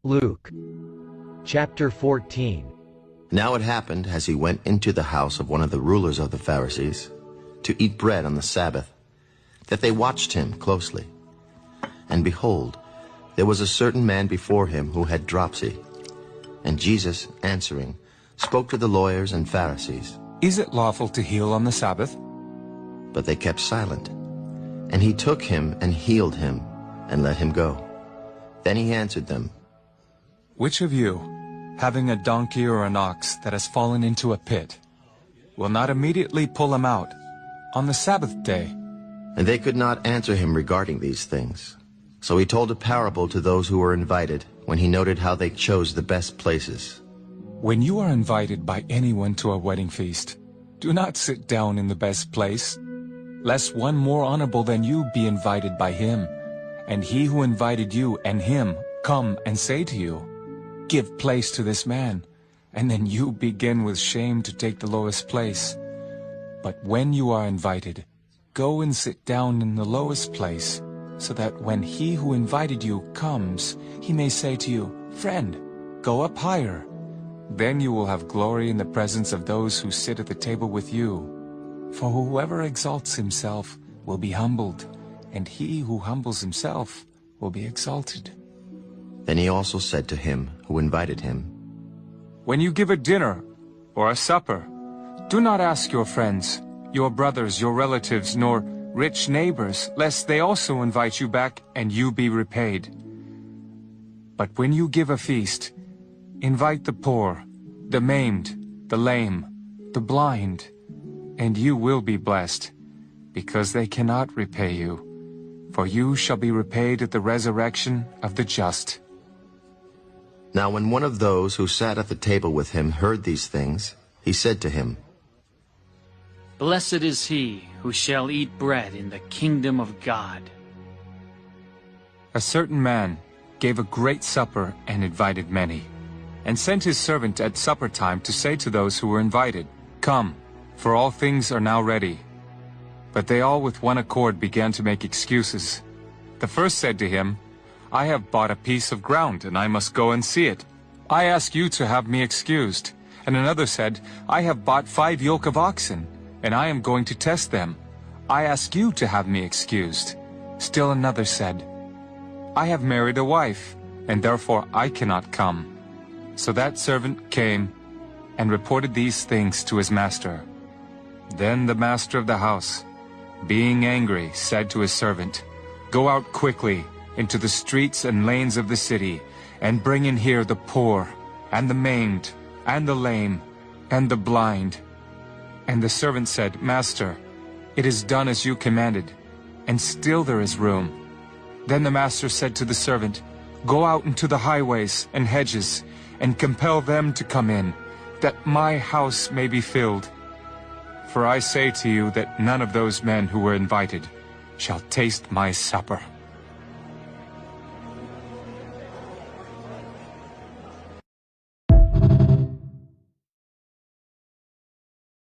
Luke chapter 14. Now it happened, as he went into the house of one of the rulers of the Pharisees, to eat bread on the Sabbath, that they watched him closely. And behold, there was a certain man before him who had dropsy. And Jesus, answering, spoke to the lawyers and Pharisees. Is it lawful to heal on the Sabbath? But they kept silent. And he took him and healed him, and let him go. Then he answered them, Which of you, having a donkey or an ox that has fallen into a pit, will not immediately pull him out on the Sabbath day? And they could not answer him regarding these things. So he told a parable to those who were invited, when he noted how they chose the best places. When you are invited by anyone to a wedding feast, do not sit down in the best place, lest one more honorable than you be invited by him, and he who invited you and him come and say to you, Give place to this man, and then you begin with shame to take the lowest place. But when you are invited, go and sit down in the lowest place, so that when he who invited you comes, he may say to you, Friend, go up higher. Then you will have glory in the presence of those who sit at the table with you. For whoever exalts himself will be humbled, and he who humbles himself will be exalted. Then he also said to him who invited him, When you give a dinner or a supper, do not ask your friends, your brothers, your relatives, nor rich neighbors, lest they also invite you back and you be repaid. But when you give a feast, invite the poor, the maimed, the lame, the blind, and you will be blessed, because they cannot repay you, for you shall be repaid at the resurrection of the just. Now when one of those who sat at the table with him heard these things, he said to him, Blessed is he who shall eat bread in the kingdom of God. A certain man gave a great supper and invited many, and sent his servant at supper time to say to those who were invited, Come, for all things are now ready. But they all with one accord began to make excuses. The first said to him, I have bought a piece of ground, and I must go and see it. I ask you to have me excused. And another said, I have bought 5 yoke of oxen, and I am going to test them. I ask you to have me excused. Still another said, I have married a wife, and therefore I cannot come. So that servant came and reported these things to his master. Then the master of the house, being angry, said to his servant, Go out quickly into the streets and lanes of the city, and bring in here the poor, and the maimed, and the lame, and the blind. And the servant said, Master, it is done as you commanded, and still there is room. Then the master said to the servant, Go out into the highways and hedges, and compel them to come in, that my house may be filled. For I say to you that none of those men who were invited shall taste my supper.